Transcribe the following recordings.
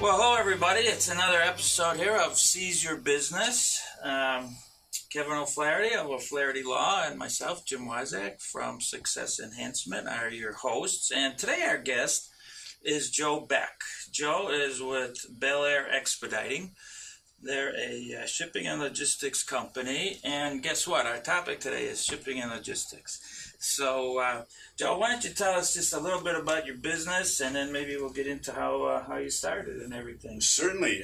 Well, hello everybody. It's another episode here of Seize Your Business. Kevin O'Flaherty of O'Flaherty Law and myself, Jim Waszak from Success Enhancement are your hosts. And today our guest is Joe Becht. Joe is with Bellair Expediting. They're a shipping and logistics company. And guess what? Our topic today is shipping and logistics. So, Joe, why don't you tell us just a little bit about your business, and then maybe we'll get into how you started and everything. Certainly.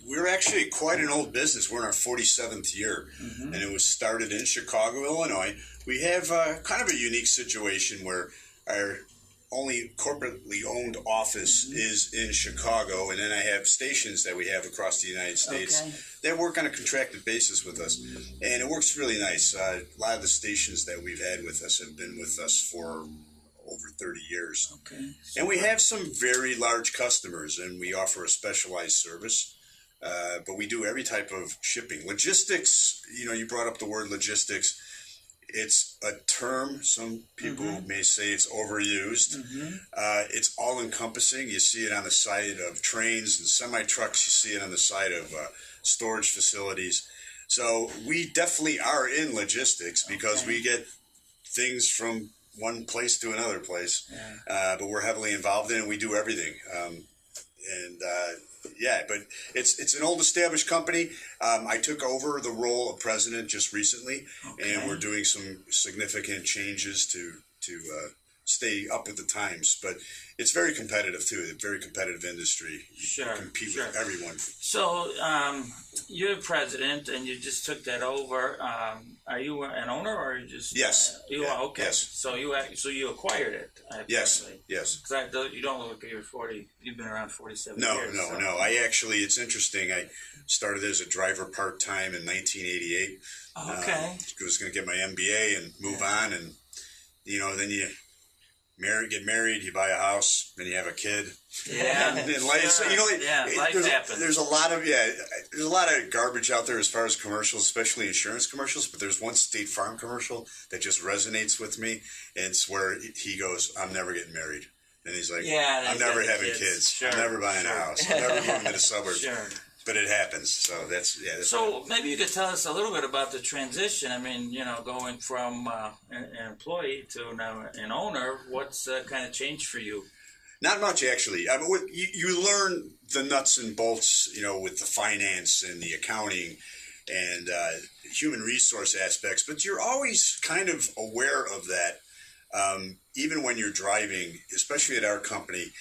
We're actually quite an old business. We're in our 47th year, and it was started in Chicago, Illinois. We have kind of a unique situation where our only corporately owned office is in Chicago, and then I have stations that we have across the United States that work on a contracted basis with us, and it works really nice. A lot of the stations that we've had with us have been with us for over 30 years. And we have some very large customers, and we offer a specialized service, but we do every type of shipping. Logistics, you brought up the word logistics. It's a term. Some people may say it's overused. It's all-encompassing. You see it on the side of trains and semi-trucks. You see it on the side of storage facilities. So we definitely are in logistics because we get things from one place to another place. But we're heavily involved in it, and we do everything. But it's an old established company. I took over the role of president just recently, and we're doing some significant changes to stay up with the times. But it's very competitive too. It's a very competitive industry. You compete with everyone. So you're president, and you just took that over. Are you an owner, or are you just? Yes. You are? Okay. Yes. So you acquired it. Yes. Because you don't look like you're 40. You've been around 47 years. No. I actually, it's interesting. I started as a driver part-time in 1988. I was going to get my MBA and move on, and then you get married, you buy a house, then you have a kid. Yeah. And life, life happens. There's a lot of garbage out there as far as commercials, especially insurance commercials. But there's one State Farm commercial that just resonates with me, and it's where he goes, "I'm never getting married," and he's like, "I'm never having kids. I'm never buying a house. I'm never moving to the suburbs." But it happens. So that's So maybe you could tell us a little bit about the transition. I mean, going from an employee to now an owner. What's kind of changed for you? Not much, actually. I mean, you learn the nuts and bolts, with the finance and the accounting and human resource aspects. But you're always kind of aware of that, even when you're driving, especially at our company.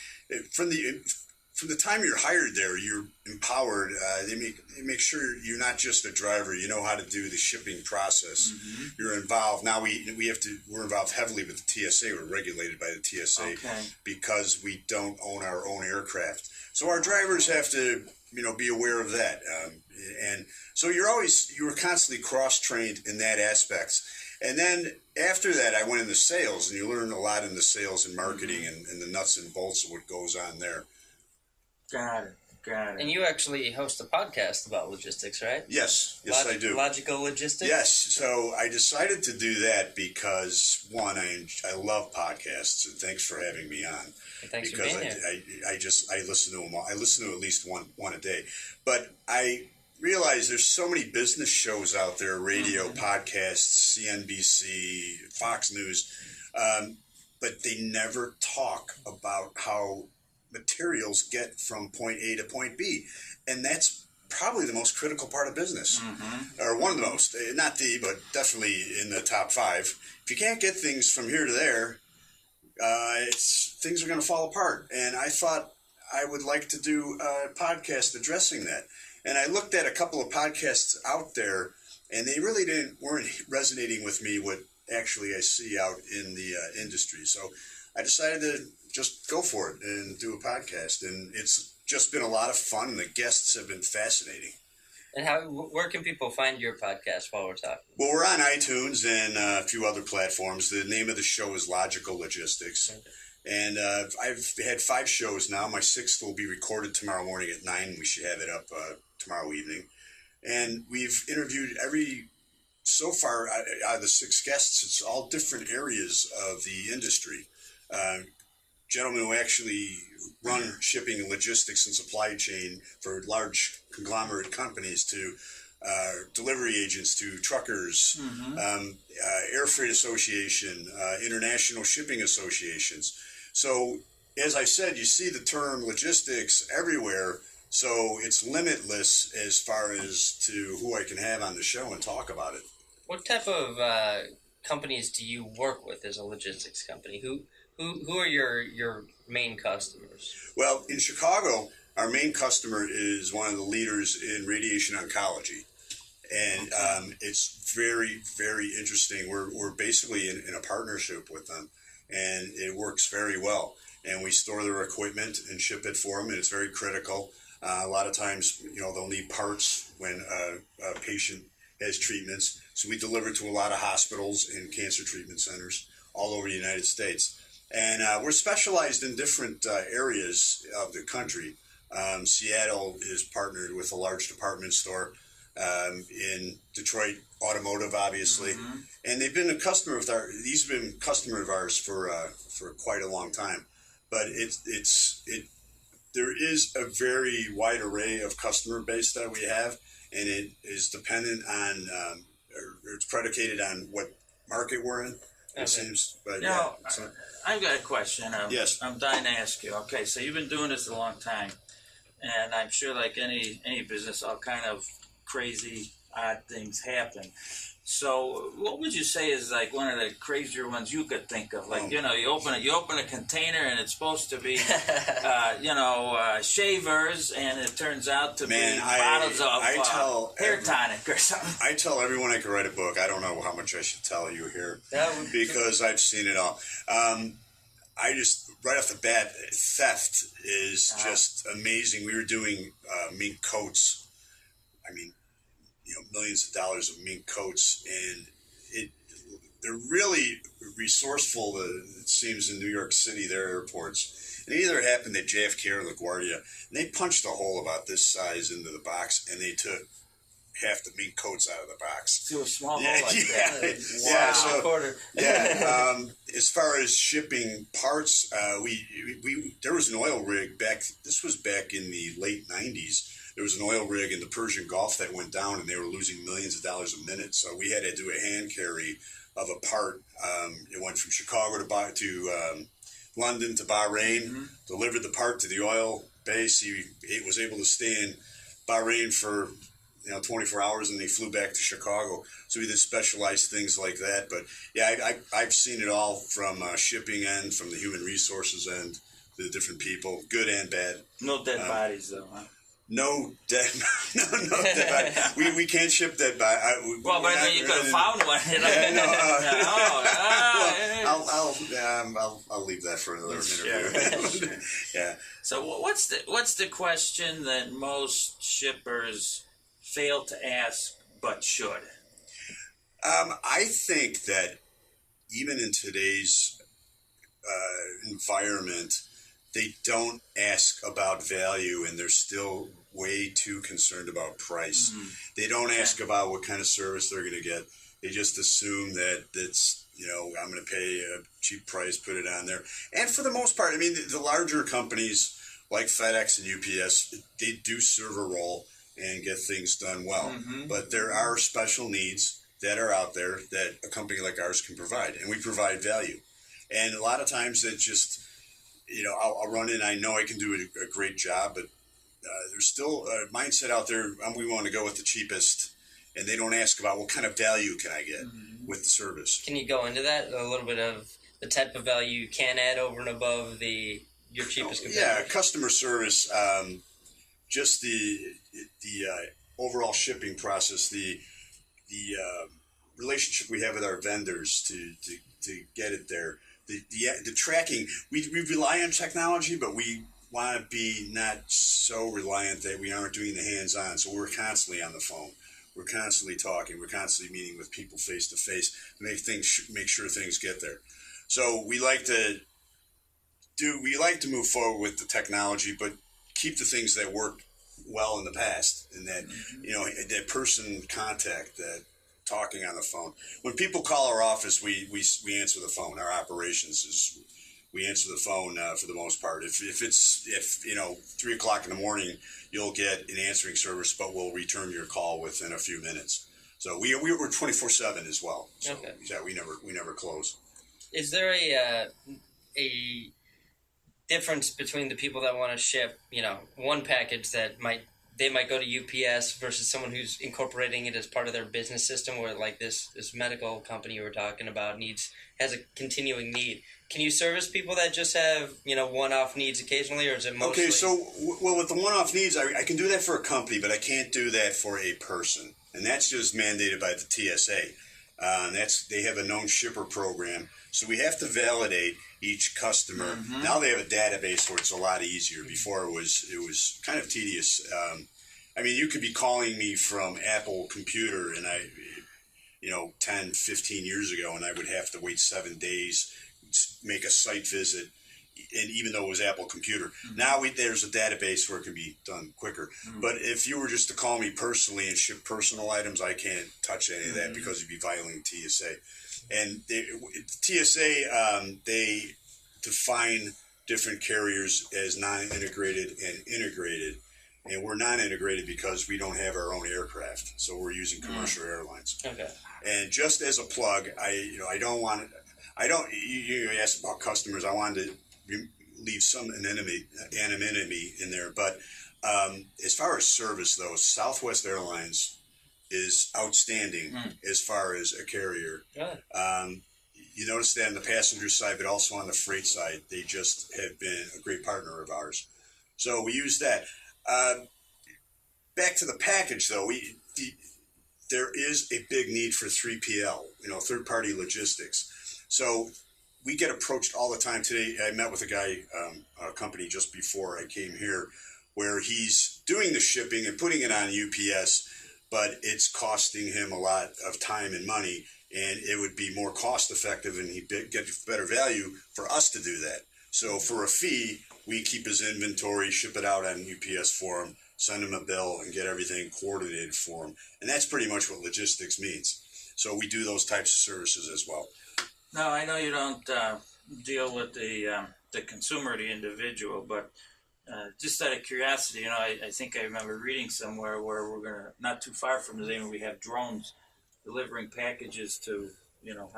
From the time you're hired there, you're empowered. They make sure you're not just a driver. You know how to do the shipping process. You're involved. Now we're involved heavily with the TSA. We're regulated by the TSA because we don't own our own aircraft. So our drivers have to, be aware of that. And so you were constantly cross-trained in that aspect. And then after that, I went into sales, and you learn a lot in the sales and marketing and the nuts and bolts of what goes on there. Got it. And you actually host a podcast about logistics, right? Yes, I do. Logical Logistics? Yes. So I decided to do that because, one, I love podcasts, and thanks for having me on. Thanks for being here. I listen to them all. I listen to at least one a day. But I realize there's so many business shows out there, radio, podcasts, CNBC, Fox News, but they never talk about how materials get from point A to point B, and that's probably the most critical part of business, or one of the most, not the, but definitely in the top 5. If you can't get things from here to there, things are going to fall apart. And I thought I would like to do a podcast addressing that. And I looked at a couple of podcasts out there, and they really weren't resonating with me what actually I see out in the industry. So I decided to just go for it and do a podcast, and it's just been a lot of fun, and the guests have been fascinating. And where can people find your podcast while we're talking? Well, we're on iTunes and a few other platforms. The name of the show is Logical Logistics, and I've had 5 shows now. My 6th will be recorded tomorrow morning at 9. We should have it up tomorrow evening, and we've interviewed so far out of the 6 guests, it's all different areas of the industry. gentlemen who actually run shipping and logistics and supply chain for large conglomerate companies to delivery agents to truckers, air freight association, international shipping associations. So as I said, you see the term logistics everywhere. So it's limitless as far as to who I can have on the show and talk about it. What type of companies do you work with as a logistics company? Who are your main customers? Well, in Chicago, our main customer is one of the leaders in radiation oncology. And it's very, very interesting. We're basically in a partnership with them, and it works very well. And we store their equipment and ship it for them, and it's very critical. A lot of times, they'll need parts when a patient has treatments. So we deliver to a lot of hospitals and cancer treatment centers all over the United States. And we're specialized in different areas of the country. Seattle is partnered with a large department store. In Detroit, automotive, obviously, and they've been a customer of ours. These have been customer of ours for quite a long time. But there is a very wide array of customer base that we have, and it is dependent on, or it's predicated on what market we're in. It seems, but I've got a question. Yes, I'm dying to ask you. Okay, so you've been doing this a long time, and I'm sure, like any business, all kind of crazy, odd things happen. So, what would you say is like one of the crazier ones you could think of? Like, you open a container and it's supposed to be, shavers, and it turns out to be bottles of hair tonic or something. I tell everyone I could write a book. I don't know how much I should tell you here because I've seen it all. I just, right off the bat, theft is just amazing. We were doing mink coats. I mean, millions of dollars of mink coats, and they're really resourceful, it seems, in New York City, their airports. And it either happened at JFK or LaGuardia, and they punched a hole about this size into the box, and they took half the mink coats out of the box. To a small hole like that. As far as shipping parts, there was an oil rig this was back in the late 90s. There was an oil rig in the Persian Gulf that went down, and they were losing millions of dollars a minute. So we had to do a hand carry of a part. It went from Chicago to London to Bahrain, delivered the part to the oil base. He was able to stay in Bahrain for 24 hours, and they flew back to Chicago. So we did specialized things like that. But yeah, I've seen it all from shipping end, from the human resources end, to the different people, good and bad. No dead bodies, though, huh? No dead body. We can't ship dead body. But I know you could have found one. I'll leave that for another interview. Yeah. So what's the question that most shippers fail to ask but should? I think that even in today's environment, they don't ask about value, and they're still way too concerned about price. They don't ask about what kind of service they're going to get. They just assume that it's, I'm going to pay a cheap price, put it on there. And for the most part, I mean, the larger companies like FedEx and UPS, they do serve a role and get things done well. But there are special needs that are out there that a company like ours can provide, and we provide value. And a lot of times it just, I'll run in, I know I can do a great job, but there's still a mindset out there, we want to go with the cheapest, and they don't ask about what kind of value can I get with the service. Can you go into that, a little bit of the type of value you can add over and above your cheapest competitor? Yeah, customer service, just the overall shipping process, the relationship we have with our vendors to get it there. The tracking, we rely on technology, but we want to be not so reliant that we aren't doing the hands-on. So we're constantly on the phone. We're constantly talking. We're constantly meeting with people face to face to make sure things get there. So we like to move forward with the technology, but keep the things that worked well in the past, and that that person contact, that talking on the phone. When people call our office, we answer the phone. Our operations is we answer the phone for the most part. If 3 o'clock in the morning, you'll get an answering service, but we'll return your call within a few minutes. So we're 24/7 as well. So Okay. yeah, we never close. Is there a difference between the people that want to ship, one package that they might go to UPS versus someone who's incorporating it as part of their business system, where like this medical company you were talking about has a continuing need? Can you service people that just have one-off needs occasionally, or is it mostly? Okay, so with the one-off needs, I can do that for a company, but I can't do that for a person, and that's just mandated by the TSA. They have a known shipper program, so we have to validate each customer. Mm-hmm. Now they have a database where it's a lot easier. Before it was kind of tedious. You could be calling me from Apple Computer, and 10, 15 years ago, and I would have to wait 7 days, make a site visit, and even though it was Apple Computer. Mm-hmm. Now there's a database where it can be done quicker. Mm-hmm. But if you were just to call me personally and ship personal items, I can't touch any of that because you'd be violating TSA. And TSA, they define different carriers as non-integrated and integrated. And we're non-integrated because we don't have our own aircraft. So we're using commercial airlines. Okay. And just as a plug, you asked about customers. I wanted to leave some anonymity in there. But as far as service, though, Southwest Airlines is outstanding as far as a carrier. You notice that on the passenger side, but also on the freight side, they just have been a great partner of ours. So we use that. Back to the package, though, there is a big need for 3PL, third-party logistics. So we get approached all the time. Today, I met with a company just before I came here, where he's doing the shipping and putting it on UPS, but it's costing him a lot of time and money, and it would be more cost-effective and he'd get better value for us to do that. So for a fee, we keep his inventory, ship it out on UPS for him, send him a bill, and get everything coordinated for him. And that's pretty much what logistics means. So we do those types of services as well. Now, I know you don't deal with the consumer, the individual, but just out of curiosity, I think I remember reading somewhere where not too far from the Zane, we have drones delivering packages to,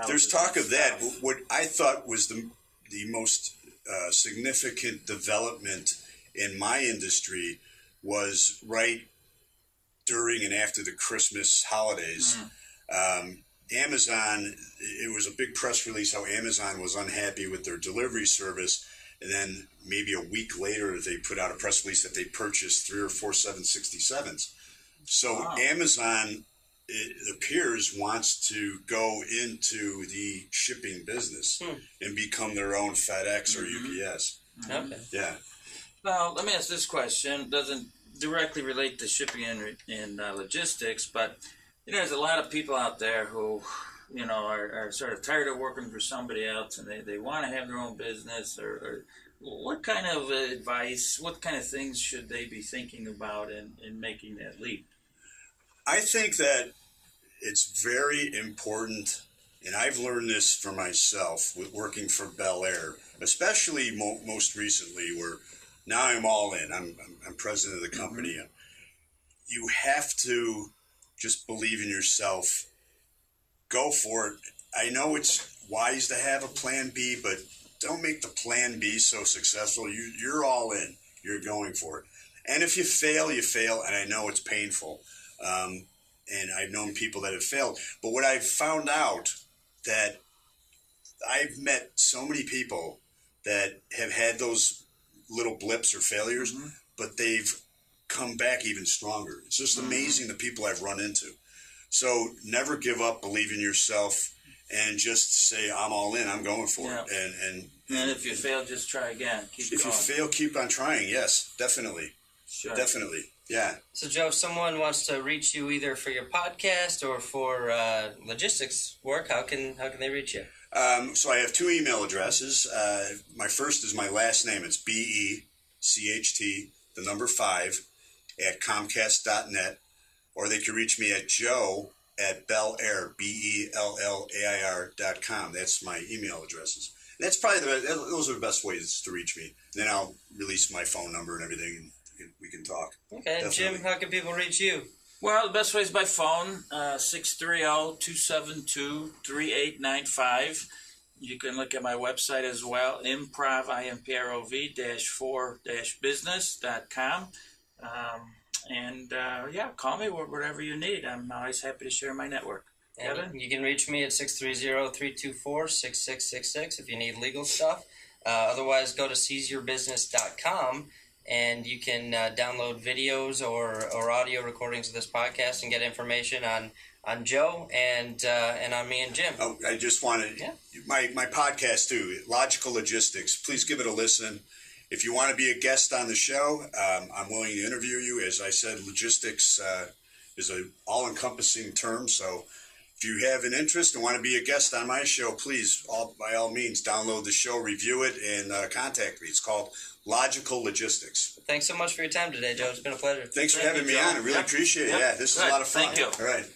There's talk of that. What I thought was the most significant development in my industry was right during and after the Christmas holidays. Amazon, it was a big press release how Amazon was unhappy with their delivery service, and then maybe a week later they put out a press release that they purchased 3 or 4 767s. So wow. Amazon, it appears, wants to go into the shipping business and become their own FedEx or UPS. Okay. Yeah. Now, let me ask this question. It doesn't directly relate to shipping and logistics, but there's a lot of people out there who, are sort of tired of working for somebody else, and they want to have their own business. Or what kind of advice, what kind of things should they be thinking about in making that leap? I think that it's very important, and I've learned this for myself with working for Bellair, especially most recently, where now I'm all in. I'm president of the company. You have to just believe in yourself. Go for it. I know it's wise to have a plan B, but don't make the plan B so successful. You're all in. You're going for it. And if you fail, you fail, and I know it's painful. And I've known people that have failed. But what I've found out, that I've met so many people that have had those little blips or failures, but they've come back even stronger. It's just amazing the people I've run into. So never give up, believe in yourself, and just say, I'm all in, I'm going for it. And if you fail, just try again. Keep going. If you fail, keep on trying. Yes, definitely. Sure. Definitely. Yeah. So, Joe, if someone wants to reach you either for your podcast or for logistics work, how can they reach you? So I have 2 email addresses. My first is my last name. It's BECHT, the number 5, at Comcast.net. Or they can reach me at Joe at Bellair, BELLAIR.com. That's my email addresses. That's probably those are the best ways to reach me. Then I'll release my phone number and everything, and we can talk. Okay, and Jim, how can people reach you? Well, the best way is by phone, 630-272-3895. You can look at my website as well, improv-4-business.com. Call me whatever you need. I'm always happy to share my network. And Kevin? you can reach me at 630-324-6666 if you need legal stuff. Otherwise, go to seizeyourbusiness.com and you can download videos or audio recordings of this podcast and get information on Joe and on me and Jim. Oh, I just wanted my podcast too, Logical Logistics. Please give it a listen. If you want to be a guest on the show, I'm willing to interview you. As I said, logistics is an all-encompassing term. So if you have an interest and want to be a guest on my show, please, by all means, download the show, review it, and contact me. It's called Logical Logistics. Thanks so much for your time today, Joe. It's been a pleasure. Thanks for having me on. I really appreciate it. Yeah, this is a lot of fun. Thank you. All right.